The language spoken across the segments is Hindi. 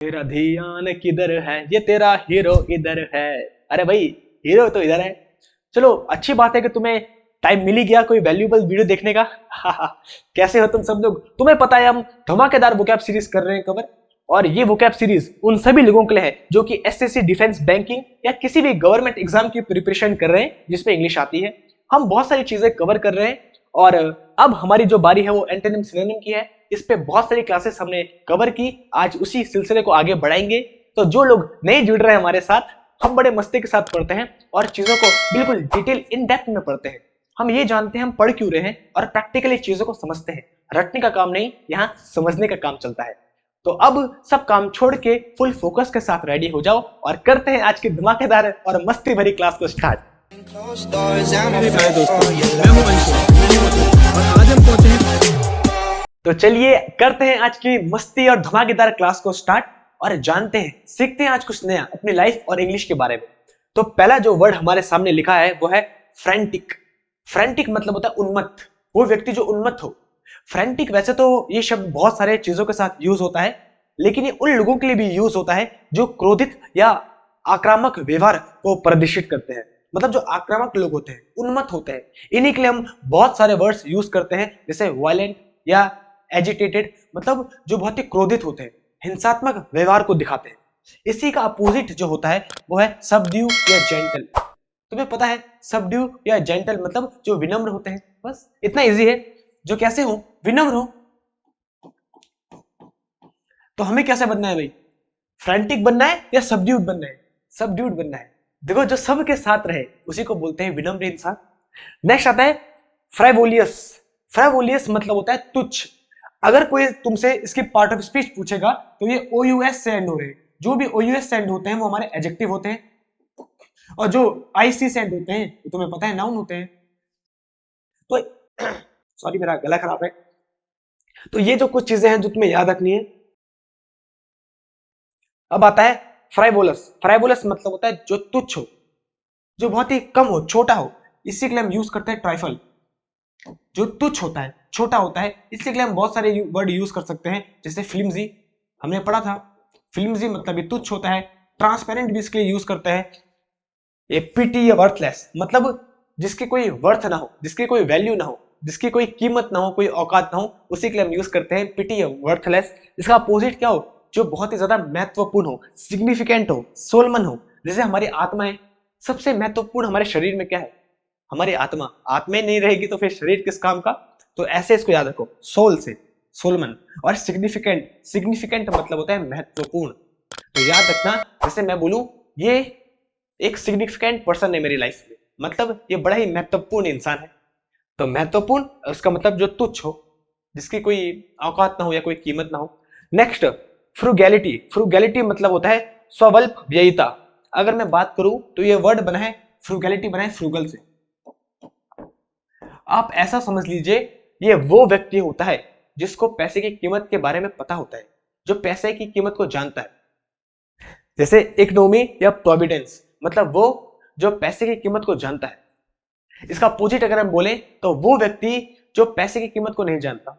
तेरा ध्यान किधर है, ये तेरा हीरो इधर है। अरे भाई, हीरो तो इधर है। चलो, अच्छी बात है कि तुम्हें टाइम मिल ही गया कोई वैल्यूएबल वीडियो देखने का। कैसे हो तुम सब लोग? तुम्हें पता है हम धमाकेदार वोकैब सीरीज कर रहे हैं कवर। और ये वोकैब सीरीज उन सभी लोगों के लिए है जो कि एसएससी, डिफेंस, बैंकिंग या किसी भी गवर्नमेंट एग्जाम की प्रिपरेशन कर रहे हैं जिसमें इंग्लिश आती है। हम बहुत सारी चीजें कवर कर रहे हैं। और अब हमारी जो बारी है वो एंटोनिम सिनोनिम की है। इस पे बहुत सारी क्लासेस हमने कवर की। आज उसी सिलसिले को आगे बढ़ाएंगे। तो जो लोग नहीं जुड़ रहे हैं हमारे साथ, हम बड़े मस्ती के साथ पढ़ते हैं और चीजों को बिल्कुल डिटेल इन डेप्थ में पढ़ते हैं। हम ये जानते हैं हम पढ़ क्यों रहे हैं और प्रैक्टिकली चीजों को समझते हैं। रटने का काम नहीं, यहाँ समझने का काम चलता है। तो अब सब काम छोड़ के फुल फोकस के साथ रेडी हो जाओ और करते हैं आज की धमाकेदार और मस्ती भरी क्लास को स्टार्ट। मेरे प्यारे दोस्तों, मैं हूं अंशु और आज हम पहुंचे हैं। तो चलिए करते हैं आज की मस्ती और धमाकेदार क्लास को स्टार्ट और जानते हैं, सीखते हैं आज कुछ नया अपनी लाइफ और इंग्लिश के बारे में। तो पहला जो वर्ड हमारे सामने लिखा है वो है फ्रैंटिक। फ्रैंटिक मतलब होता है उन्मत्त, वो व्यक्ति जो उन्मत्त हो। फ्रैंटिक वैसे तो ये शब्द बहुत सारे चीजों के साथ यूज होता है, लेकिन ये उन लोगों के लिए भी यूज होता है जो क्रोधित या आक्रामक व्यवहार को प्रदर्शित करते हैं। मतलब जो आक्रामक लोग होते हैं, उन्मत्त होते हैं, इन्हीं के लिए हम बहुत सारे वर्ड्स यूज करते हैं, जैसे वायलेंट या एजिटेटेड, मतलब जो बहुत ही क्रोधित होते हैं, हिंसात्मक व्यवहार को दिखाते हैं। इसी का अपोजिट जो होता है वो है सबड्यू या जेंटल। तुम्हें पता है सबड्यू या जेंटल मतलब जो विनम्र होते हैं। बस इतना इजी है, जो कैसे हो, विनम्र हो। तो हमें कैसे बनना है भाई? फ्रैंटिक बनना है या सबड्यूड बनना है? सबड्यूड बनना है। देखो, जो सबके साथ रहे उसी को बोलते हैं विनम्र इंसान। नेक्स्ट आता है फ्राइवोलियस। फ्राइवोलियस मतलब होता है तुच्छ। अगर कोई तुमसे इसकी पार्ट ऑफ स्पीच पूछेगा तो ये ओयूएस से एंड हो रहे हैं। जो भी ओयूएस से एंड होते हैं वो हमारे एडजेक्टिव होते हैं, और जो आईसी से एंड होते हैं वो तुम्हें पता है नाउन होते हैं। तो सॉरी, मेरा गला खराब है। तो ये जो कुछ चीजें हैं जो तुम्हें याद रखनी है। अब आता है फ्राइवोलस। फ्राइवोलस मतलब होता है जो तुच्छ हो, जो बहुत ही कम हो, छोटा हो। इसी के लिए हम यूज करते हैं ट्राइफल। जो तुच्छ होता है, छोटा होता है, इसी के लिए हम बहुत सारे वर्ड यूज कर सकते हैं, जैसे फ्लिम्जी, हमने पढ़ा था। फ्लिम्जी मतलब ये तुच्छ होता है। ट्रांसपेरेंट भी इसके लिए यूज करते हैं। ये पिटी या वर्थलेस मतलब जिसकी कोई वर्थ ना हो, जिसकी कोई वैल्यू ना हो, जिसकी कोई कीमत ना हो, कोई औकात ना हो, उसी के लिए हम यूज करते हैं पिटी या वर्थलेस। इसका अपोजिट क्या हो? जो बहुत ही ज्यादा महत्वपूर्ण हो, सिग्निफिकेंट हो, सोलमन हो। जैसे हमारी आत्मा है। सबसे महत्वपूर्ण हमारे शरीर में क्या है? हमारी आत्मा। आत्मा ही नहीं रहेगी तो फिर शरीर किस काम का? तो ऐसे इसको याद रखो, सोल से सोलमन। और सिग्निफिकेंट, सिग्निफिकेंट मतलब होता है महत्वपूर्ण। तो याद रखना, जैसे मैं बोलूं ये एक सिग्निफिकेंट पर्सन है मेरी लाइफ में, मतलब ये बड़ा ही महत्वपूर्ण इंसान है। तो महत्वपूर्ण, उसका मतलब जो तुच्छ हो, जिसकी कोई औकात ना हो या कोई कीमत ना हो। नेक्स्ट, फ्रुगैलिटी। फ्रुगैलिटी मतलब होता है स्वल्प व्ययिता। अगर मैं बात करूं तो ये वर्ड बना है, फ्रुगैलिटी बना है फ्रूगल से। आप ऐसा समझ लीजिए, ये वो व्यक्ति होता है जिसको पैसे की कीमत के बारे में पता होता है, जो पैसे की कीमत को जानता है। जैसे इकोनॉमी या प्रोविडेंस, मतलब वो जो पैसे की कीमत को जानता है। इसका अपोजिट अगर हम बोले तो वो व्यक्ति जो पैसे की कीमत को नहीं जानता,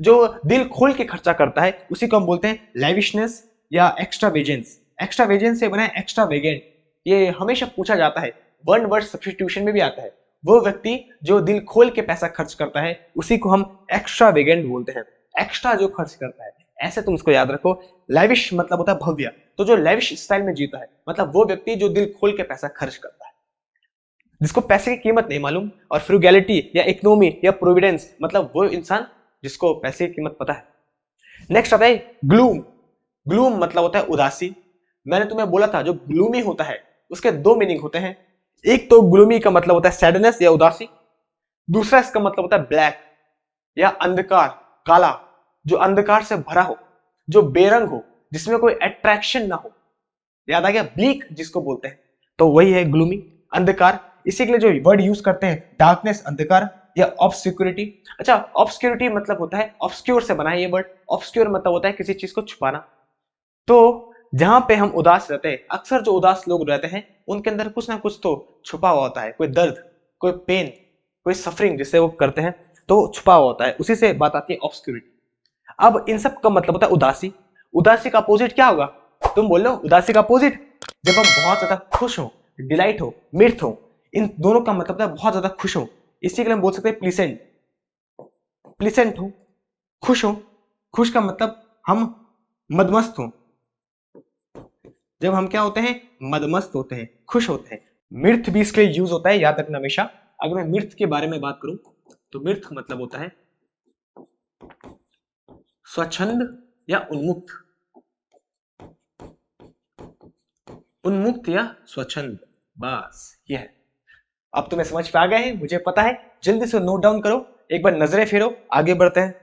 जो दिल खोल के खर्चा करता है, उसी को हम बोलते हैं लेविशनेस या एक्स्ट्रावेजेंस। एक्स्ट्रावेजेंस से बना है एक्स्ट्रावेगेंट। ये हमेशा पूछा जाता है, वन वर्ड सब्स्टिट्यूशन में भी आता है। वो व्यक्ति जो दिल खोल के पैसा खर्च करता है उसी को हम एक्स्ट्रावेगेंट बोलते हैं। एक्स्ट्रा जो खर्च करता है, ऐसे तुम इसको याद रखो। लेविश मतलब होता है भव्य। तो जो लेविश स्टाइल में जीता है, मतलब वो व्यक्ति जो दिल खोल के पैसा खर्च करता है, जिसको पैसे की कीमत नहीं मालूम। और फ्रुगैलिटी या इकोनॉमी या प्रोविडेंस मतलब वो इंसान जिसको पैसे की कीमत पता है। नेक्स्ट आता है ग्लूम। ग्लूम मतलब होता है उदासी। मैंने तुम्हें बोला था जो ग्लूमी होता है उसके दो मीनिंग होते हैं। एक तो ग्लूमी का मतलब होता है सैडनेस या उदासी। दूसरा इसका मतलब होता है ब्लैक या अंधकार, काला, जो अंधकार से भरा हो, जो बेरंग हो, जिसमें कोई अट्रैक्शन ना हो। याद आ गया? ब्लीक जिसको बोलते हैं, तो वही है ग्लूमी, अंधकार। इसी के लिए जो वर्ड यूज करते हैं डार्कनेस, अंधकार, या ऑब्सक्यूरिटी। अच्छा, ऑब्सक्यूरिटी मतलब होता है ऑब्सक्योर से बना है ये वर्ड। ऑब्सक्योर मतलब होता है किसी चीज को छुपाना। तो जहां पे हम उदास रहते हैं, अक्सर जो उदास लोग रहते हैं उनके अंदर कुछ ना कुछ तो छुपा हुआ होता है, कोई दर्द, कोई पेन, कोई सफरिंग जिससे वो करते हैं, तो छुपा हुआ होता है। उसी से बात आती है ऑब्सक्यूरिटी। अब इन सब का मतलब होता है उदासी। उदासी का अपोजिट क्या होगा? तुम बोल लो उदासी का अपोजिट। जब हम बहुत ज्यादा खुश हो, डिलाइट हो, मिर्थ हो, इन दोनों का मतलब है बहुत ज्यादा खुश हो। इसी के लिए हम बोल सकते हैं प्लीसेंट। प्लीसेंट हो, खुश हो। खुश का मतलब हम मदमस्त हो। जब हम क्या होते हैं? मदमस्त होते हैं, खुश होते हैं। मिर्थ भी इसके लिए यूज होता है, याद रखना हमेशा। अगर मैं मिर्थ के बारे में बात करूं तो मिर्थ मतलब होता है स्वच्छंद या उन्मुक्त। उन्मुक्त या स्वच्छंद, बस ये है। अब तुम्हें समझ पे आ गए हैं, मुझे पता है। जल्दी से नोट डाउन करो, एक बार नजरें फेरो, आगे बढ़ते हैं।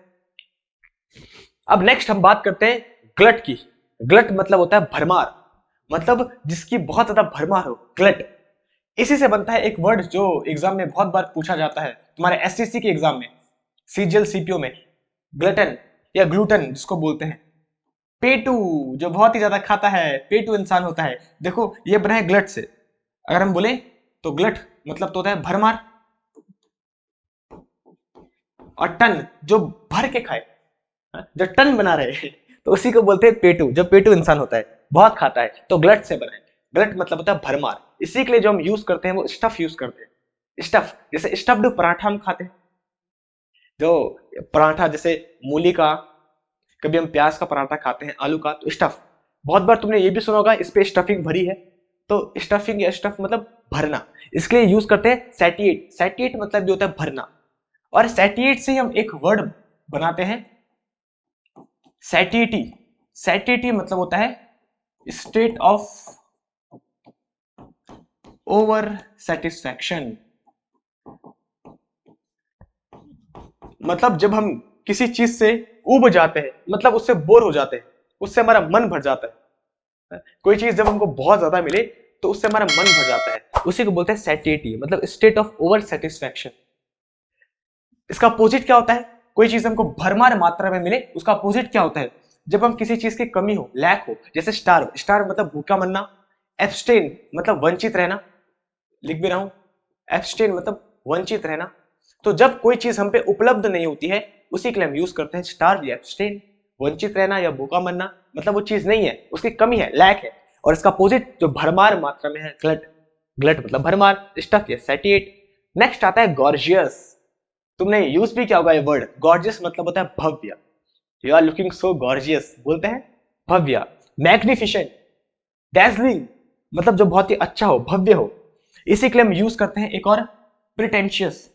अब नेक्स्ट हम बात करते हैं ग्लट की। ग्लट मतलब होता है भरमार, मतलब जिसकी बहुत ज्यादा भरमार हो, ग्लट। इसी से बनता है एक वर्ड जो एग्जाम में बहुत बार पूछा जाता है, तुम्हारे एसटीसी के एग्जाम में, सीजीएल सीपीओ में। ग्लटन या ग्लूटन जिसको बोलते हैं। पेटू, जो बहुत ही ज्यादा खाता है, पेटू इंसान होता है। देखो ये बना है ग्लट से। अगर हम बोले तो ग्लट मतलब तो होता है भरमार। और टन, जो भर के खाए, जो टन बना रहे हैं, तो उसी को बोलते हैं पेटू। जब पेटू इंसान होता है, बहुत खाता है, तो ग्लट से बना है। ग्लट मतलब होता है भरमार। इसी के लिए जो हम यूज करते हैं वो स्टफ यूज करते हैं। स्टफ, जैसे स्टफ्ड पराठा हम खाते हैं। जो पराठा जैसे मूली का, कभी हम प्याज का पराठा खाते हैं, आलू का, तो स्टफ। बहुत बार तुमने ये भी सुना होगा इस पे स्टफिंग भरी है, तो स्टफिंग या स्टफ मतलब भरना। इसके लिए यूज करते हैं सैटिएट। सैटिएट मतलब भी होता है भरना। और सैटिएट से ही हम एक वर्ड बनाते हैं, सैटिएटी। सैटिएटी मतलब होता है स्टेट ऑफ ओवर सेटिस्फैक्शन। मतलब जब हम किसी चीज से उब जाते हैं, मतलब उससे बोर हो जाते हैं, उससे हमारा मन भर जाता है। कोई चीज जब हमको बहुत ज्यादा मिले तो उससे हमारा मन भर जाता है, उसी को बोलते हैं सैटिएटी, मतलब स्टेट ऑफ ओवर सेटिस्फैक्शन। इसका अपोजिट क्या होता है? कोई चीज हमको भरमार मात्रा में मिले, उसका अपोजिट क्या होता है? जब हम किसी चीज की कमी हो, लैक हो, जैसे स्टार्व। स्टार्व मतलब भूखा मरना। एब्सटेन मतलब वंचित रहना, लिख भी रहा हूं। एब्सटेन मतलब वंचित रहना। तो जब कोई चीज हम पे उपलब्ध नहीं होती है, उसी के लिए हम यूज करते हैं स्टार्व या एब्सटेन। वंचित रहना या भूखा मरना, मतलब वो चीज नहीं है, उसकी कमी है, लैक है। और इसका अपोजिट जो भरमार मात्रा में है, ग्लट। ग्लट मतलब भरमार, स्टफ या सैटिएट। नेक्स्ट आता है गॉर्जियस। तुमने यूज भी किया होगा ये वर्ड। गॉर्जियस मतलब होता है भव्य। You are looking so gorgeous, बोलते हैं भव्य। मैग्निफिसेंट, डैजलिंग, मतलब जो बहुत ही अच्छा हो, भव्य हो। इसी के लिए हम यूज करते हैं एक और, प्रिटेंशियस।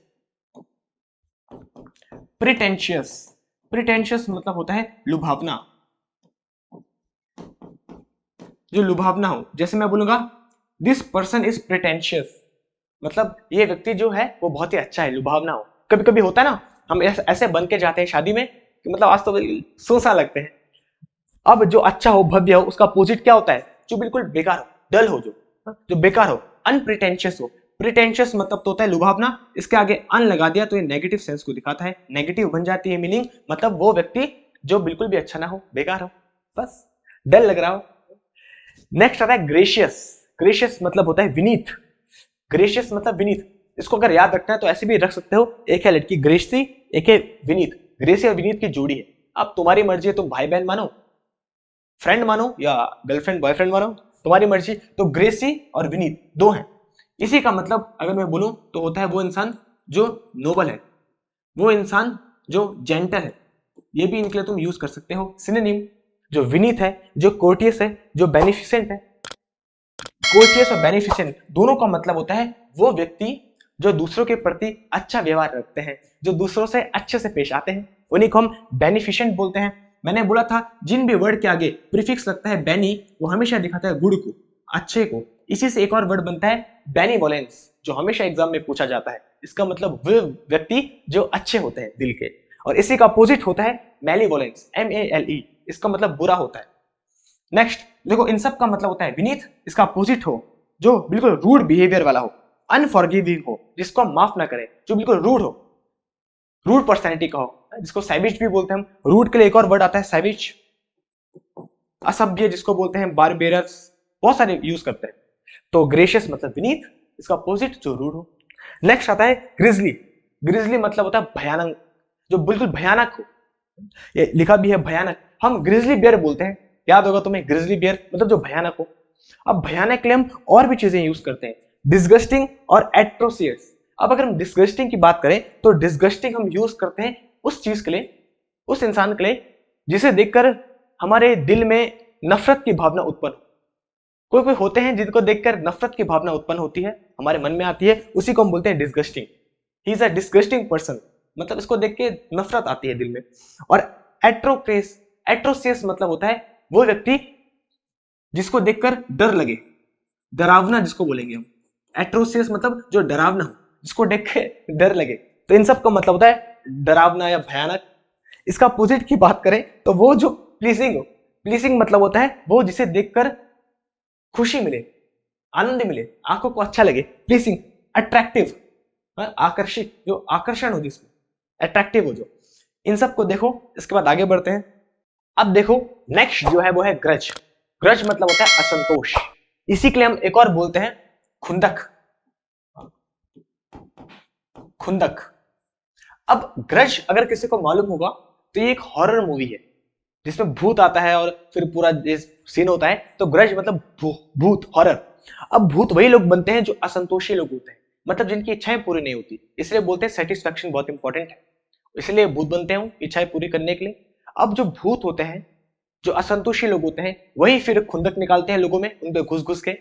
प्रिटेंशियस, प्रिटेंशियस मतलब होता है लुभावना। जो लुभावना हो, जैसे मैं बोलूंगा दिस पर्सन इज प्रिटेंशियस, मतलब ये व्यक्ति जो है वो बहुत ही अच्छा है, लुभावना हो। कभी कभी होता है ना, हम ऐसे बन के जाते हैं शादी में कि मतलब आज तो सोसा लगते हैं। अब जो अच्छा हो, भव्य हो, उसका अपोजिट क्या होता है? जो बिल्कुल बेकार हो, डल हो, जो बेकार हो, अनप्रिटेंशियस हो। प्रिटेंशियस मतलब तो होता है लुभावना, इसके आगे अन लगा दिया तो ये नेगेटिव सेंस को दिखाता है, नेगेटिव बन जाती है मीनिंग। मतलब वो व्यक्ति जो बिल्कुल भी अच्छा ना हो, बेकार हो, बस डल लग रहा हो। नेक्स्ट आता है ग्रेशियस। ग्रेशियस मतलब होता है विनीत। ग्रेशियस मतलब विनीत। इसको अगर याद रखना है तो ऐसे भी रख सकते हो, एक है लड़की ग्रेसी, एक है विनीत। ग्रेसी और विनीत की जोड़ी है। अब तुम्हारी मर्जी है, तुम भाई बहन मानो, फ्रेंड मानो, या गर्लफ्रेंड बॉयफ्रेंड मानो, तुम्हारी मर्जी। तो ग्रेसी और विनीत दो हैं। इसी का मतलब अगर मैं बोलूं तो होता है वो इंसान जो नोबल है, वो इंसान जो जेंटल है। ये भी इनके लिए तुम यूज कर सकते हो सिनोनिम। जो विनीत है, जो कोर्टियस है, जो बेनिफिसेंट है। कोर्टियस और बेनिफिसेंट दोनों का मतलब होता है वो व्यक्ति जो दूसरों के प्रति अच्छा व्यवहार रखते हैं, जो दूसरों से अच्छे से पेश आते हैं, उन्हीं को हम बेनिफिसेंट बोलते हैं। मैंने बोला था जिन भी वर्ड के आगे प्रीफिक्स लगता है बेनी, वो हमेशा दिखाता है गुड को, अच्छे को। इसी से एक और वर्ड बनता है बेनिवोलेंस, जो हमेशा एग्जाम में पूछा जाता है। इसका मतलब वो व्यक्ति जो अच्छे होते हैं दिल के। और इसी का अपोजिट होता है मैलीवोलेंस, MALE। इसका मतलब बुरा होता है। नेक्स्ट देखो, इन सब का मतलब होता है विनीत। इसका अपोजिट हो जो बिल्कुल रूड बिहेवियर वाला हो, अनफॉरगिविंग हो, जिसको हम माफ ना करें, जो बिल्कुल रूड हो, रूड पर्सनैलिटी का हो, जिसको सैविज भी बोलते हैं हम। रूड के लिए एक और वर्ड आता है सैविज। असभ्य जिसको बोलते हैं बारबेरस, बहुत सारे यूज करते हैं। तो ग्रेशियस मतलब विनीत, इसका अपोजिट जो रूड हो। नेक्स्ट आता है ग्रिजली। ग्रिजली मतलब होता है भयानक, जो बिल्कुल भयानक हो। ये लिखा भी है भयानक। हम ग्रिजली बियर बोलते हैं याद होगा तुम्हें ग्रिजली बियर मतलब जो भयानक हो। अब भयानक के लिए हम और भी चीजें यूज करते हैं, डिस्गस्टिंग और एट्रोसियस। अब अगर हम डिस्गस्टिंग की बात करें तो डिस्गस्टिंग हम यूज करते हैं उस चीज के लिए, उस इंसान के लिए जिसे देखकर हमारे दिल में नफरत की भावना उत्पन्न हो। कोई कोई होते हैं जिनको देखकर नफरत की भावना उत्पन्न होती है, हमारे मन में आती है, उसी को हम बोलते हैं disgusting. He is a disgusting person, मतलब इसको देख के नफरत आती है दिल में। और एट्रोसियस मतलब होता है वो व्यक्ति जिसको देखकर डर लगे, डरावना जिसको बोलेंगे हम। एट्रोसियस मतलब जो डरावना हो, जिसको देख के डर लगे। तो इन सब का मतलब होता है डरावना या भयानक। इसका अपोजिट की बात करें तो वो जो प्लीजिंग हो, प्लीजिंग मतलब होता है वो जिसे देखकर खुशी मिले, आनंद मिले, आंखों को अच्छा लगे। प्लीजिंग, अट्रैक्टिव, आकर्षित, जो आकर्षण हो जिसमें, अट्रैक्टिव हो जो। इन सब को देखो, इसके बाद आगे बढ़ते हैं। अब देखो नेक्स्ट जो है वो है ग्रज। ग्रज मतलब होता है असंतोष। इसी के लिए हम एक और बोलते हैं खुंदक, खुंदक। अब ग्रज अगर किसी को मालूम होगा तो ये एक हॉरर मूवी है जिसमें भूत आता है और फिर पूरा सीन होता है। तो ग्रज मतलब भूत, हॉरर। अब भूत वही लोग बनते हैं जो असंतोषी लोग होते हैं, मतलब जिनकी इच्छाएं पूरी नहीं होती। इसलिए बोलते हैं सेटिस्फैक्शन बहुत इंपॉर्टेंट है, इसलिए भूत बनते हैं इच्छाएं पूरी करने के लिए। अब जो भूत होते हैं, जो असंतोषी लोग होते हैं, वही फिर खुंदक निकालते हैं लोगों में, उन पे घुस घुस के।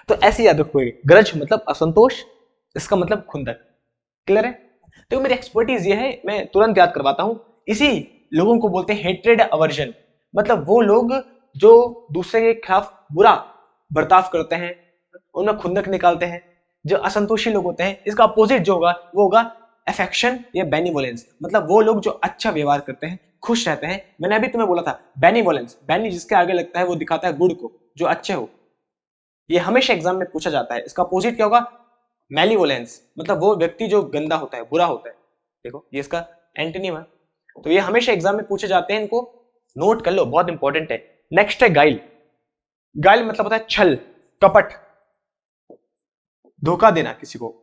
तो ऐसे याद रखोगे, ग्रज मतलब असंतोष, इसका मतलब खुंदक। क्लियर है? तो मेरी एक्सपर्टीज ये है, मैं तुरंत याद करवाता हूं। इसी लोगों को बोलते हैं हेट्रेड अवर्जन, मतलब वो लोग जो दूसरे के खिलाफ बुरा बर्ताव करते हैं, उनमें खुंदक निकालते हैं। जो असंतोषी लोग होते हैं, इसका अपोजिट जो होगा वो होगा अफेक्शन या बेनिवोलेंस, मतलब वो लोग जो अच्छा व्यवहार करते हैं, खुश रहते हैं। मैंने अभी तुम्हें बोला था बेनिवोलेंस, बेनी जिसके आगे लगता है वो दिखाता है गुड को, जो अच्छे हो। ये हमेशा एग्जाम में पूछा जाता है। इसका अपोजिट क्या होगा? मैलीवोलेंस, मतलब वो व्यक्ति जो गंदा होता है, बुरा होता है। देखो ये इसका एंटोनिम है। तो ये हमेशा एग्जाम में पूछे जाते हैं, इनको नोट कर लो, बहुत इंपॉर्टेंट है। नेक्स्ट है गाइल। गाइल मतलब होता है छल, कपट, धोखा देना किसी को।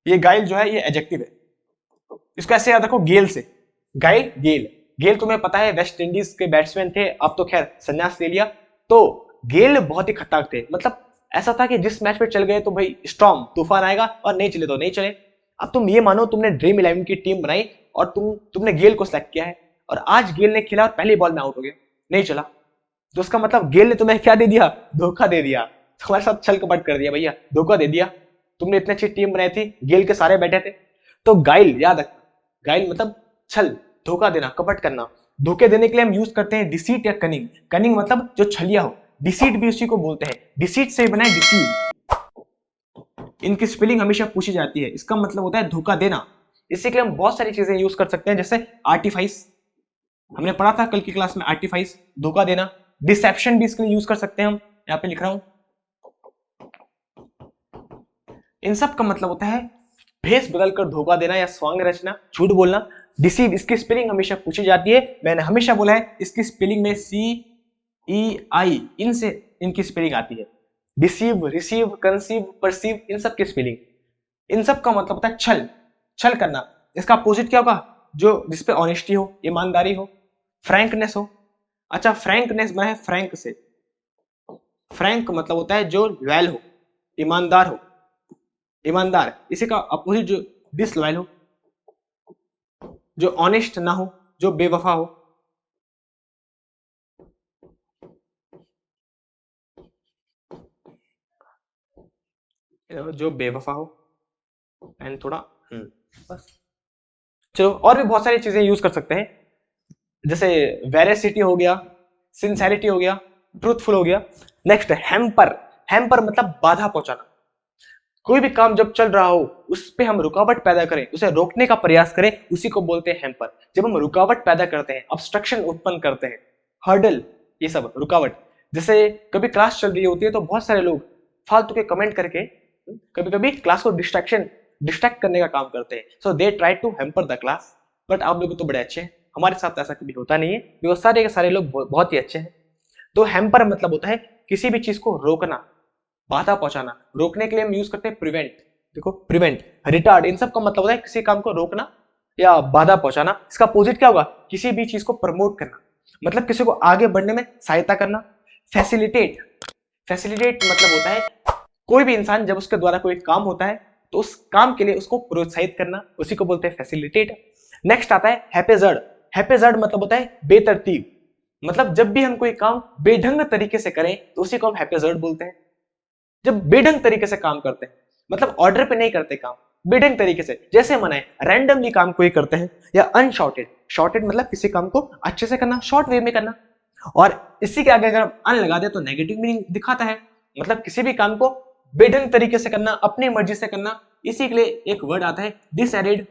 ये गाइल जो है ये एडजेक्टिव है। इसको ऐसे याद रखो, गेल से। गाइल, गेल। गेल तुम्हें पता है वेस्ट इंडीज के बैट्समैन थे, अब तो खैर संन्यास ले लिया। तो गेल बहुत ही खतरनाक थे, मतलब ऐसा था कि जिस मैच पे चल गए तो भाई स्टॉर्म, तूफान आएगा, और नहीं चले तो नहीं चले। अब तुम ये मानो तुमने ड्रीम 11 की टीम बनाई और तुमने गेल को सेलेक्ट किया है, और आज गेल ने खेला और पहली बॉल में आउट हो गया, नहीं चला। तो उसका मतलब गेल ने तुम्हें क्या दे दिया? धोखा दे दिया, तुम्हारे साथ छल कपट कर दिया भैया, धोखा दे दिया। तुमने इतनी अच्छी टीम बनाई थी, गेल के सारे बैठे थे। तो गाइल याद रखना, गाइल मतलब छल, धोखा देना, कपट करना। धोखे देने के लिए हम यूज करते हैं डिसीट या कनिंग। कनिंग मतलब जो छलिया हो, डिसीट भी उसी को बोलते हैं, डिसीट से बना है डिसीव। इनकी स्पेलिंग हमेशा पूछी जाती है, इसका मतलब होता है धोखा देना। इसी के लिए हम बहुत सारी चीजें यूज कर सकते हैं, जैसे आर्टिफाइस, हमने पढ़ा था कल की क्लास में, आर्टिफाइस, धोखा देना। डिसेप्शन भी इसके लिए यूज कर सकते हैं हम, यहाँ पे लिख रहा हूं। इन सब का मतलब होता है भेष बदलकर धोखा देना या स्वांग रचना, झूठ बोलना। डिसीव, इसकी स्पेलिंग हमेशा पूछी जाती है, मैंने हमेशा बोला है इसकी स्पेलिंग में CEI, इनसे इनकी स्पेलिंग आती है। डिसीव, रिसीव, कंसीव, परसीव, इन सब की स्पेलिंग। इन सब का मतलब होता है छल, छल करना। इसका अपोजिट क्या होगा? जो जिसपे ऑनेस्टी हो, ईमानदारी हो, फ्रैंकनेस हो। अच्छा, फ्रैंकनेस बना है फ्रैंक से। फ्रैंक मतलब होता है जो लॉयल हो, ईमानदार हो, ईमानदार। इसी का अपोजिट जो डिसलॉयल हो, जो ऑनेस्ट ना हो, जो बेवफा हो। जो बेवफा हो एंड थोड़ा बस। चलो और भी बहुत सारी चीजें यूज कर सकते हैं, जैसे वेरासिटी हो गया, सिंसेरिटी हो गया, ट्रूथफुल हो गया। नेक्स्ट है हैम्पर। हैम्पर मतलब बाधा पहुंचाना। कोई भी काम जब चल रहा हो उस पे हम रुकावट पैदा करें, उसे रोकने का प्रयास करें, उसी को बोलते हैं हैम्पर। जब हम रुकावट पैदा करते हैं, ऑब्स्ट्रक्शन उत्पन्न करते हैं, हर्डल, ये सब रुकावट। जैसे कभी क्लास चल रही होती है तो बहुत सारे लोग फालतू के कमेंट करके कभी कभी क्लास को डिस्ट्रैक्ट करने का काम करते हैं। So they try to hamper the class. But आप लोग तो बड़े अच्छे हैं, हमारे साथ ऐसा कभी होता नहीं है, बिकॉज सारे के सारे लोग बहुत ही अच्छे हैं। तो हैम्पर मतलब होता है किसी भी चीज को रोकना, बाधा पहुंचाना। रोकने के लिए हम यूज करते हैं प्रिवेंट। देखो प्रिवेंट, रिटार्ड, इन सब का मतलब होता है किसी काम को रोकना या बाधा पहुंचाना। इसका अपोजिट क्या होगा? किसी भी चीज को प्रमोट करना। मतलब किसी को आगे बढ़ने में सहायता करना। फैसिलिटेट, फैसिलिटेट मतलब होता है कोई भी इंसान जब उसके द्वारा कोई काम होता है तो उस काम के लिए उसको प्रोत्साहित करना, उसी को बोलते हैं फैसिलिटेट। नेक्स्ट आता है हैपेजर्ड। हैपेजर्ड मतलब होता है बेतरतीब, मतलब जब भी हम कोई काम बेढंग तरीके से करें तो उसी को हम हैपेजर्ड बोलते हैं। जब बेढंग तरीके से काम करते हैं मतलब ऑर्डर पे नहीं करते काम, बेढंग तरीके से, जैसे मनाए रैंडमली काम कोई करते हैं, या अनशॉर्टेड, शॉर्टेड मतलब किसी काम को अच्छे से करना, शॉर्ट वे में करना। और इसी के आगे अगर हम अन लगा दे तो नेगेटिव मीनिंग दिखाता है, मतलब किसी भी काम को बेढंग तरीके से करना, अपनी मर्जी से करना। इसी के लिए एक वर्ड आता है डिसएरेड।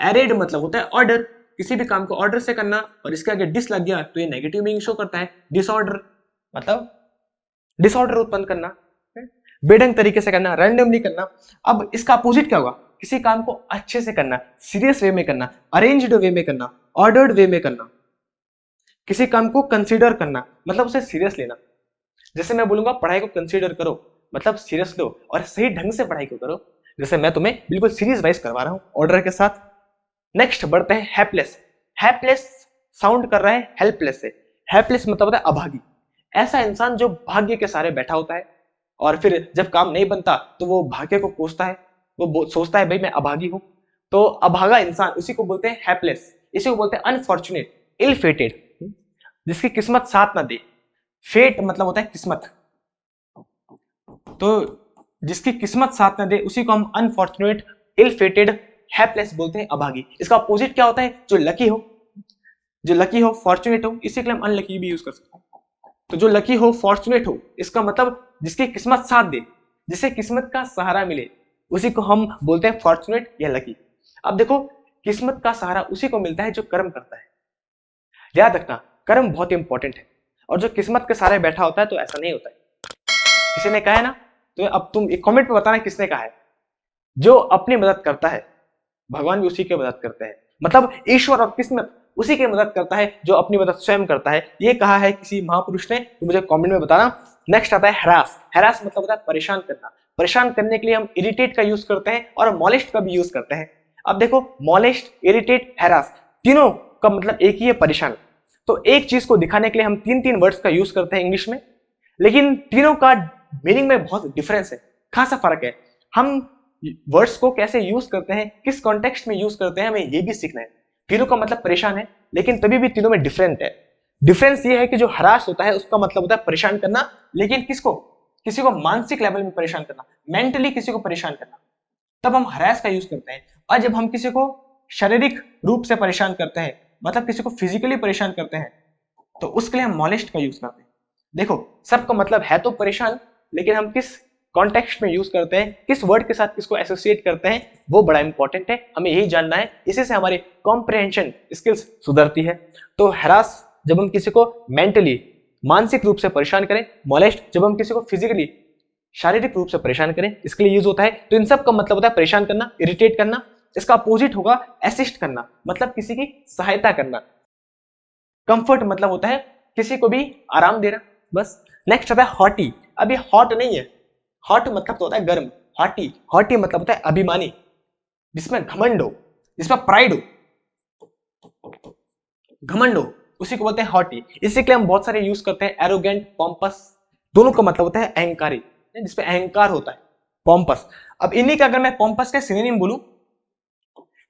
एरेड मतलब होता है ऑर्डर, किसी भी काम को ऑर्डर से करना, और इसके आगे डिस लग गया तो ये नेगेटिव मीनिंग शो करता है। डिसऑर्डर मतलब डिसऑर्डर उत्पन्न करना, बेढंग तरीके से करना, रैंडमली करना। अब इसका अपोजिट क्या होगा? किसी काम को अच्छे से करना, सीरियस वे में करना, अरेंज्ड वे में करना, ऑर्डर्ड वे में करना। किसी काम को कंसीडर करना मतलब उसे सीरियस लेना। जैसे मैं बोलूंगा पढ़ाई को कंसीडर करो, मतलब सीरियस लो और सही ढंग से पढ़ाई को करो, जैसे मैं तुम्हें बिल्कुल सीरियस वाइज करवा रहा हूं ऑर्डर के साथ। नेक्स्ट बढ़ते हैं हेल्पलेस। हेल्पलेस साउंड कर रहा है हेल्पलेस से। हेल्पलेस मतलब होता है अभागी, ऐसा इंसान जो भाग्य के सहारे बैठा होता है और फिर जब काम नहीं बनता तो वो भाग्य को कोसता है, वो सोचता है भाई मैं अभागी हूं। तो अभागा इंसान उसी को बोलते हैं हेल्पलेस। इसी को बोलते हैं अनफॉर्चुनेट, इल फेटेड, जिसकी किस्मत साथ ना दे। फेट मतलब होता है किस्मत, तो जिसकी किस्मत साथ ना दे उसी को हम अनफॉर्चुनेट, इल फेटेड, हेल्पलेस बोलते हैं, अभागी। इसका अपोजिट क्या होता है? जो लकी हो, जो लकी हो, फॉर्चुनेट हो, इसी के लिए हम अनलकी भी यूज कर सकते हैं। तो जो लकी हो, फॉर्चुनेट हो, इसका मतलब जिसकी किस्मत साथ दे, जिसे किस्मत का सहारा मिले, उसी को हम बोलते हैं फॉर्चुनेट या लकी। अब देखो, किस्मत का सहारा उसी को मिलता है जो कर्म करता है। याद रखना, कर्म बहुत इंपॉर्टेंट है, और जो किस्मत के सहारे बैठा होता है तो ऐसा नहीं होता है। किसी ने कहा है ना, तो अब तुम एक कमेंट में बताना किसने कहा है। जो अपनी मदद करता है भगवान भी उसी की मदद करते हैं, मतलब ईश्वर और किस्मत उसी की मदद करता है जो अपनी मदद स्वयं करता है। ये कहा है किसी महापुरुष ने, तो मुझे कमेंट में बताना। नेक्स्ट आता है हैरास। हैरास मतलब होता है परेशान करना। परेशान करने के लिए हम इरिटेट का यूज करते हैं और मोलेस्ट का भी यूज करते हैं। अब देखो, मोलेस्ट, इरिटेट, हैरास, तीनों का मतलब एक ही है, परेशान। तो एक चीज को दिखाने के लिए हम तीन तीन वर्ड्स का यूज करते हैं इंग्लिश में, लेकिन तीनों का मीनिंग में बहुत डिफरेंस है, खासा फर्क है। हम वर्ड्स को कैसे यूज करते हैं, किस कॉन्टेक्स्ट में यूज करते हैं, हमें ये भी सीखना है। तीनों का मतलब परेशान है, लेकिन तभी भी तीनों में डिफरेंट है। डिफरेंस ये है कि जो हरास होता है उसका मतलब होता है परेशान करना, लेकिन किसको? किसी को मानसिक लेवल में परेशान करना, मेंटली किसी को परेशान करना, तब हम हरास का यूज करते हैं। और जब हम किसी को शारीरिक रूप से परेशान करते हैं, मतलब किसी को फिजिकली परेशान करते हैं, तो उसके लिए हम मोलेस्ट का यूज करते हैं। देखो, सबका मतलब है तो परेशान, लेकिन हम किस कॉन्टेक्स्ट में यूज करते हैं, किस वर्ड के साथ किसको एसोसिएट करते हैं, वो बड़ा इंपॉर्टेंट है, हमें यही जानना है। इसी से हमारी कॉम्प्रिहेंशन स्किल्स सुधरती है। तो हरास जब हम किसी को मेंटली, मानसिक रूप से परेशान करें, मोलेस्ट जब हम किसी को फिजिकली, शारीरिक रूप से परेशान करें, इसके लिए यूज होता है। तो इन सब का मतलब होता है परेशान करना, इरिटेट करना। इसका अपोजिट होगा असिस्ट करना, मतलब किसी की सहायता करना। कंफर्ट मतलब होता है किसी को भी आराम देना, बस। नेक्स्ट आता है हॉटी। अब ये हॉट नहीं है, हॉट मतलब तो होता है गर्म। हॉटी, हॉटी मतलब होता है अभिमानी, जिसमें घमंड हो, जिसमें प्राइड हो, घमंड हो, उसी को बोलते हैं हॉटी। इसी के लिए हम बहुत सारे यूज करते हैं, एरोगेंट, पॉम्पस, दोनों का मतलब होता है अहंकारी, जिसमें अहंकार होता है, पॉम्पस। अब इन्हीं का अगर मैं पॉम्पस का सिनोनिम बोलूं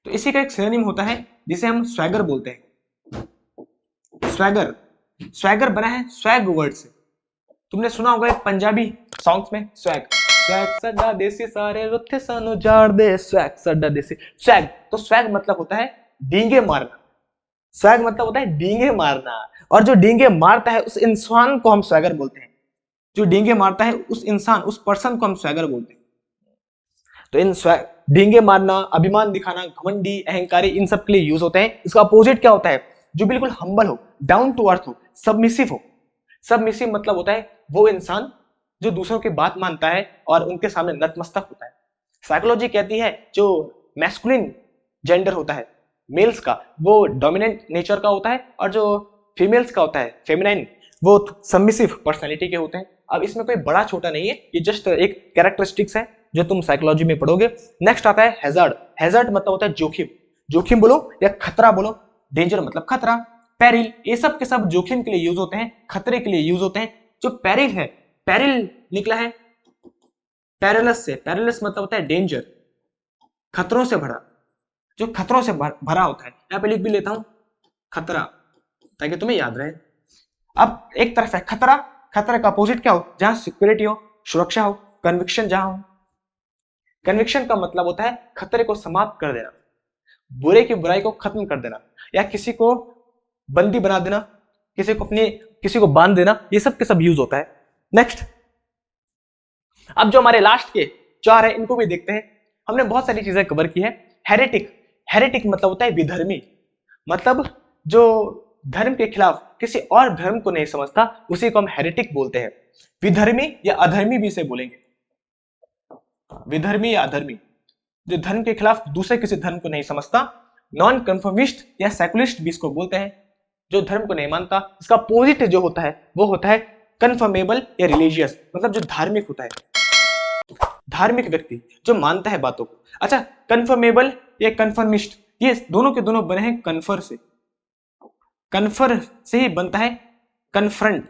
तो इसी का एक सिनोनिम होता है जिसे हम स्वैगर बोलते हैं। स्वैगर, स्वैगर बना है स्वैग वर्ड से। तुमने सुना होगा एक पंजाबी सॉन्ग्स में, स्वैग, स्वैग सदा देसी सारे रुथे सानू जाड़ दे, स्वैग सदा देसी। स्वैग, तो स्वैग मतलब होता है डींगे मारना। स्वैग मतलब होता है डींगे मारना, और जो डींगे मारता है उस इंसान को हम स्वैगर बोलते हैं। जो डींगे मारता है उस इंसान, उस पर्सन को हम स्वैगर बोलते हैं। तो इन स्वैग, डींगे मारना, अभिमान दिखाना, घमंडी, अहंकारी, इन सब के लिए यूज होते हैं। इसका अपोजिट क्या होता है? जो बिल्कुल हम्बल हो, डाउन टू अर्थ हो, सबमिसिव हो। सबमिसिव मतलब होता है वो इंसान जो दूसरों की बात मानता है और उनके सामने नतमस्तक होता है। साइकोलॉजी कहती है जो मैस्कुलिन जेंडर होता है, मेल्स का, वो डोमिनेंट नेचर का होता है, और जो फीमेल्स का होता है, फेमिनाइन, वो सबमिसिव पर्सनैलिटी के होते हैं। अब इसमें कोई बड़ा छोटा नहीं है, ये जस्ट एक कैरेक्टरिस्टिक्स है जो तुम साइकोलॉजी में पढ़ोगे। नेक्स्ट आता है हैजार्ड। हैजार्ड मतलब होता है जोखिम। जोखिम बोलो या खतरा बोलो, डेंजर मतलब खतरा। पेरिल, ये सब के सब जोखिम के लिए यूज होते हैं, खतरे के लिए यूज होते हैं। जो पेरिल है, पेरिल निकला है पेरिलस से, पेरिलस मतलब होता है डेंजर, खतरों से भरा, जो खतरों से भरा होता है। यहाँ पे लिख भी लेता हूं खतरा, ताकि तुम्हें याद रहे। अब एक तरफ है खतरा, खतरा का अपोजिट क्या हो, जहां सिक्योरिटी हो, सुरक्षा हो, कन्विक्शन जहां हो। कन्विक्शन का मतलब होता है खतरे को समाप्त कर देना, बुरे की बुराई को खत्म कर देना, या किसी को बंदी बना देना, किसी को बांध देना, ये सब के सब यूज होता है। नेक्स्ट, अब जो हमारे लास्ट के 4 है इनको भी देखते हैं। हमने बहुत सारी चीजें कवर की है। हेरेटिक, हेरेटिक मतलब होता है विधर्मी, मतलब जो धर्म के खिलाफ किसी और धर्म को नहीं समझता, उसी को हम हेरेटिक बोलते हैं। विधर्मी या अधर्मी भी इसे बोलेंगे, विधर्मी या अधर्मी, जो धर्म के खिलाफ दूसरे किसी धर्म को नहीं समझता। नॉन कन्फर्मिस्ट या सेकुलरिस्ट भी इसको बोलते हैं, जो धर्म को नहीं मानता। इसका अपोजिट जो होता है वो होता है कन्फर्मेबल या रिलीजियस, मतलब जो धार्मिक होता है, धार्मिक व्यक्ति जो मानता है बातों को। अच्छा, कन्फर्मेबल या कन्फर्मिस्ट, ये दोनों के दोनों बने हैं कन्फर से, कन्फर से ही बनता है कन्फ्रंट,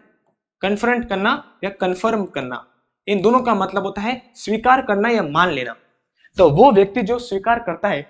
कन्फ्रंट करना या कन्फर्म करना। इन दोनों का मतलब होता है स्वीकार करना या मान लेना। तो वो व्यक्ति जो स्वीकार करता है,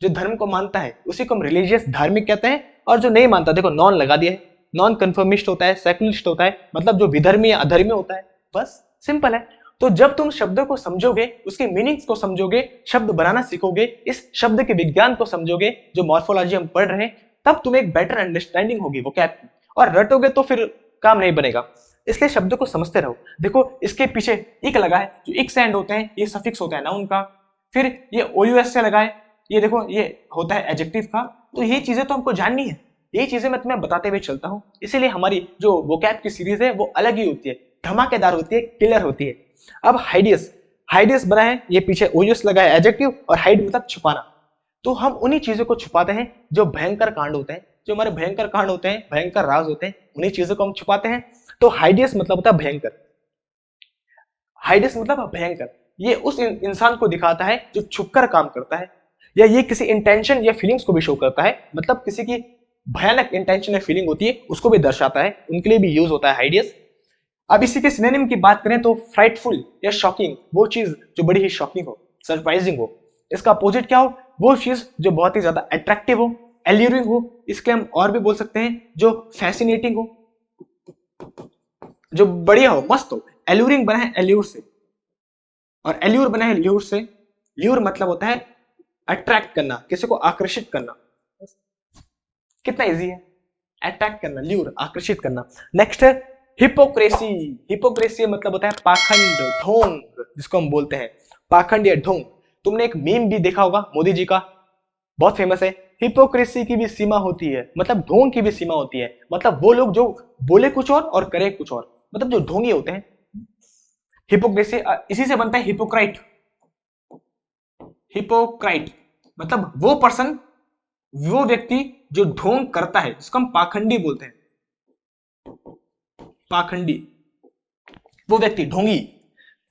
जो धर्म को मानता है, उसी को हम रिलीजियस धार्मिक कहते हैं। और जो नहीं मानता, देखो नॉन लगा दिया है, नॉन कन्फर्मिस्ट होता है, सेकुलरिस्ट होता है, मतलब जो विधर्मी या अधर्मी होता है। बस सिंपल है। तो जब तुम शब्दों को समझोगे, उसके मीनिंग्स को समझोगे, शब्द बनाना सीखोगे, इस शब्द के विज्ञान को समझोगे, जो मॉर्फोलॉजी हम पढ़ रहे हैं, तब तुम्हें एक बेटर अंडरस्टैंडिंग होगी वोकैब की। और रटोगे तो फिर काम नहीं बनेगा, इसलिए शब्दों को समझते रहो। देखो इसके पीछे इक लगा है, जो इक से एंड होते हैं, ये सफिक्स होता है नाउन का। फिर ये ओयूएस से लगा है, ये देखो ये होता है एडजेक्टिव का। तो ये चीजें तो हमको जाननी है, ये चीजें मैं तुम्हें बताते हुए चलता हूँ। इसीलिए हमारी जो वोकैब की सीरीज है वो अलग ही होती है, धमाकेदार होती है, किलर होती है। अब हाइडियस, हाइडियस बना है, ये पीछे ओयूएस लगा है एडजेक्टिव, और हाइड मतलब छुपाना। तो हम उन्हीं चीजों को छुपाते हैं जो भयंकर कांड होते हैं, जो हमारे भयंकर कांड होते हैं, भयंकर राज होते हैं, उन्हीं चीजों को हम छुपाते हैं। तो हाइडियस मतलब होता है भयंकर, हाइडियस मतलब भयंकर। ये उस इंसान को दिखाता है जो छुपकर काम करता है, या ये किसी इंटेंशन या फीलिंग्स को भी शो करता है, मतलब किसी की भयानक इंटेंशन या फीलिंग होती है उसको भी दर्शाता है, उनके लिए भी यूज होता है हाइडियस। अब इसी के सिनोनिम की बात करें तो फ्राइटफुल या शॉकिंग, वो चीज जो बड़ी ही शॉकिंग हो, सरप्राइजिंग हो। इसका अपोजिट क्या हो, वो चीज जो बहुत ही ज्यादा अट्रैक्टिव हो, एल्यूरिंग हो। इसके हम और भी बोल सकते हैं जो फैसिनेटिंग हो, जो बढ़िया हो, मस्त हो। एल्यूरिंग बना है एल्यूर से, और एल्यूर बना है ल्यूर से। ल्यूर मतलब होता है अट्रैक्ट करना, किसी को आकर्षित करना। कितना इजी है, अट्रैक्ट करना, ल्यूर, आकर्षित करना। नेक्स्ट है हिपोक्रेसी। हिपोक्रेसी मतलब होता है पाखंड, ढोंग, जिसको हम बोलते हैं पाखंड या ढोंग। तुमने एक मीम भी देखा होगा मोदी जी का, बहुत फेमस है, हिपोक्रेसी की भी सीमा होती है, मतलब ढोंग की भी सीमा होती है। मतलब वो लोग जो बोले कुछ और करे कुछ और, मतलब जो ढोंगी होते हैं। हिपोक्रेसी इसी से बनता है हिपोक्राइट। हिपोक्राइट मतलब वो पर्सन, वो व्यक्ति जो ढोंग करता है, जिसको हम पाखंडी बोलते हैं, पाखंडी, वो व्यक्ति ढोंगी।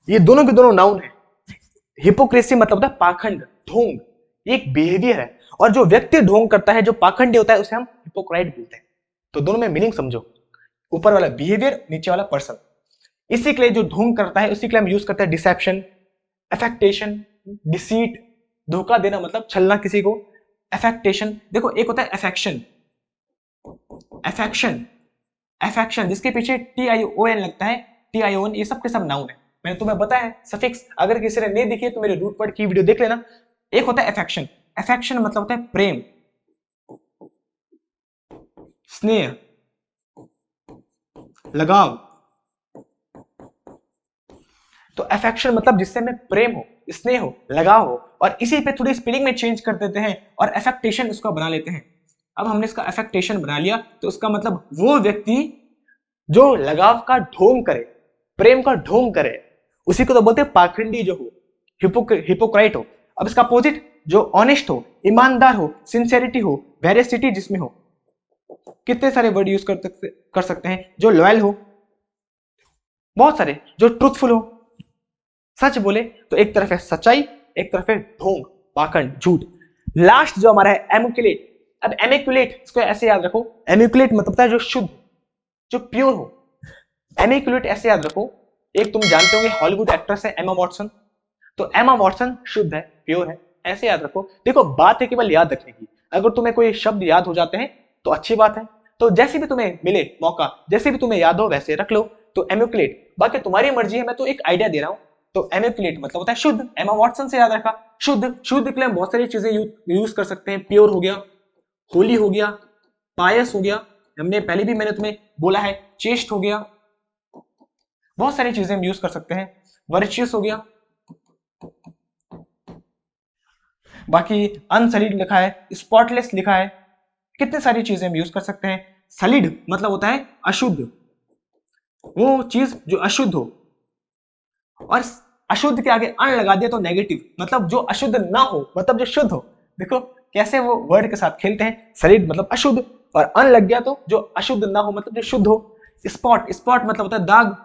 ये दोनों के दोनों नाउन है। हिपोक्रेसी मतलब होता है पाखंड, ढोंग, ये एक बिहेवियर है। और जो व्यक्ति ढोंग करता है, जो पाखंडी होता है, उसे हम हिपोक्राइट बोलते हैं। तो दोनों में मीनिंग समझो, ऊपर वाला बिहेवियर, नीचे वाला पर्सन। इसी के लिए जो ढोंग करता है, उसी के लिए हम यूज करते हैं डिसेप्शन, अफेक्टेशन, डिसीट, धोखा देना, मतलब छलना किसी को। अफेक्टेशन, देखो एक होता है अफेक्शन, अफेक्शन, अफेक्शन जिसके पीछे TION लगता है, TION, ये सब के सब नाउन है। मैंने तुम्हें बताया है सफिक्स, अगर किसी ने नहीं देखी तो मेरे रूट वर्ड की वीडियो देख लेना। एक होता है अफेक्शन, अफेक्शन मतलब होता है प्रेम, स्नेह, लगाव। तो अफेक्शन मतलब जिससे हमें प्रेम हो, स्नेह हो, लगाव हो, और इसी पे थोड़ी स्पेलिंग में चेंज कर देते हैं और अफेक्टेशन उसका बना लेते हैं। अब हमने इसका अफेक्टेशन बना लिया, तो उसका मतलब वो व्यक्ति जो लगाव का ढोंग करे, प्रेम का ढोंग करे, उसी को तो बोलते हैं पाखंडी जो हो, हिपोक्राइट हो। अब इसका अपोजिट जो ऑनेस्ट हो, ईमानदार हो, सिंसेरिटी हो, वेरेसिटी जिसमें हो, कितने सारे वर्ड यूज कर सकते हैं। जो लॉयल हो, बहुत सारे, जो ट्रूथफुल हो, सच बोले। तो एक तरफ है सच्चाई, एक तरफ है ढोंग, पाखंड, झूठ। लास्ट जो हमारा है एमुकुलेट, अब एमिकुलेट, इसको ऐसे याद रखो, एमिकुलेट मतलब होता है जो शुद्ध, जो प्योर हो। एमिकुलेट ऐसे याद रखो, एक तुम जानते होंगे हॉलीवुड एक्ट्रेस है एमा वॉटसन, तो एमा वॉटसन शुद्ध है, प्योर है, ऐसे याद रखो। देखो बात है केवल याद रखने की, अगर तुम्हें कोई शब्द याद हो जाते हैं तो अच्छी बात है, तो जैसे भी तुम्हें मिले मौका, जैसे भी तुम्हें याद हो वैसे रख लो। तो एमिकुलेट, बाकी तुम्हारी मर्जी है, मैं तो एक आइडिया दे रहा हूं। तो एमिकुलेट मतलब होता है शुद्ध, एमा वॉटसन से याद रखा, शुद्ध। शुद्ध के लिए बहुत सारी चीजें यूज कर सकते हैं, प्योर हो गया, होली हो गया, पायस हो गया, हमने पहले भी मैंने तुम्हें बोला है, चेस्ट हो गया, बहुत सारी चीजें हम यूज कर सकते हैं, वर्चियस हो गया, बाकी अनसलिड लिखा है, स्पॉटलेस लिखा है, कितनी सारी चीजें हम यूज कर सकते हैं। सलिड मतलब होता है अशुद्ध, वो चीज जो अशुद्ध हो, और अशुद्ध के आगे अन लगा दिया तो नेगेटिव, मतलब जो अशुद्ध ना हो मतलब जो शुद्ध हो। देखो कैसे वो वर्ड के साथ खेलते हैं, सलिड मतलब अशुद्ध, और अन लग गया तो जो अशुद्ध ना हो मतलब जो शुद्ध हो। स्पॉट, स्पॉट मतलब होता है दाग,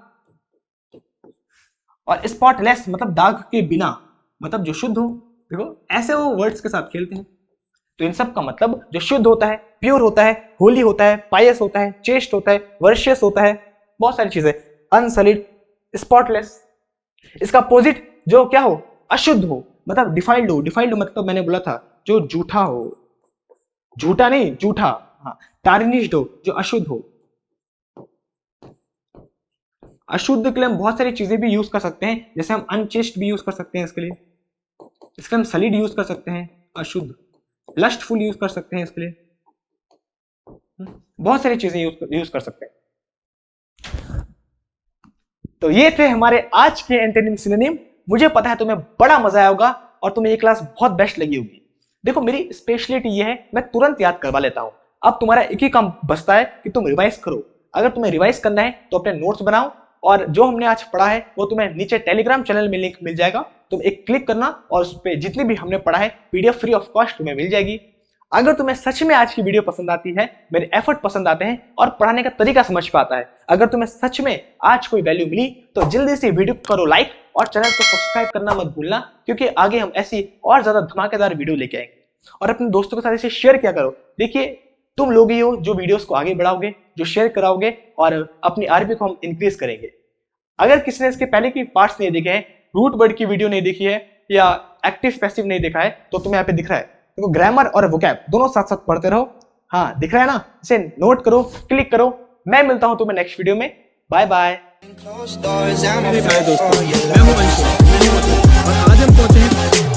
और स्पॉटलेस मतलब दाग के बिना, मतलब जो शुद्ध हो। देखो ऐसे वो वर्ड्स के साथ खेलते हैं। तो इन सब का मतलब जो शुद्ध होता है, प्योर होता है, होली होता है, पायस होता है, चेस्ट होता है, वर्शियस होता है, बहुत सारी चीजें, अनसलिड, स्पॉटलेस। इसका अपोजिट जो क्या हो, अशुद्ध हो, मतलब डिफाइल्ड हो। डिफाइल्ड मतलब मैंने बोला था जो झूठा हो, झूठा नहीं झूठा, हाँ, टार्निश्ड हो, जो अशुद्ध हो। अशुद्ध के लिए हम बहुत सारी चीजें भी यूज कर सकते हैं, जैसे हम अनचेस्ट भी यूज कर सकते हैं इसके लिए, इसके हम सलिड यूज कर सकते हैं, अशुद्ध, लस्टफुल यूज कर सकते हैं इसके लिए, बहुत सारी चीजें यूज कर सकते हैं। तो ये थे हमारे आज के एंटोनिम सिनोनिम। मुझे पता है तुम्हें बड़ा मजा आया होगा और तुम्हें ये क्लास बहुत बेस्ट लगी होगी। देखो मेरी स्पेशलिटी ये है, मैं तुरंत याद करवा लेता हूं। अब तुम्हारा एक ही काम बचता है कि तुम रिवाइज करो। अगर तुम्हें रिवाइज करना है तो अपने नोट्स बनाओ, और जो हमने आज पढ़ा है वो तुम्हें नीचे टेलीग्राम चैनल में लिंक मिल जाएगा, तुम एक क्लिक करना और उस पर जितनी भी हमने पढ़ा है पीडीएफ फ्री ऑफ कॉस्ट तुम्हें मिल जाएगी। अगर तुम्हें सच में आज की वीडियो पसंद आती है, मेरे एफर्ट पसंद आते हैं और पढ़ाने का तरीका समझ पाता है, अगर तुम्हें सच में आज कोई वैल्यू मिली, तो जल्दी से वीडियो करो लाइक और चैनल को सब्सक्राइब करना मत भूलना, क्योंकि आगे हम ऐसी और ज्यादा धमाकेदार वीडियो लेके आएंगे। और अपने दोस्तों के साथ इसे शेयर किया करो। देखिए तुम लोग ही हो जो वीडियोस को आगे बढ़ाओगे, जो शेयर कराओगे, और अपनी आरपी को हम इंक्रीज करेंगे। अगर किसी ने इसके पहले की पार्ट्स नहीं देखे हैं, रूट वर्ड की वीडियो नहीं देखी है, या एक्टिव पैसिव नहीं देखा है, तो तुम्हें यहाँ पे दिख रहा है, देखो ग्रामर और वोकैब दोनों साथ साथ पढ़ते रहो। हाँ दिख रहा है ना, इसे नोट करो, क्लिक करो। मैं मिलता हूं तुम्हें नेक्स्ट वीडियो में, बाय बाय। मेरे प्यारे दोस्तों, मैं हूं अंशु, और आज हम पहुंचे हैं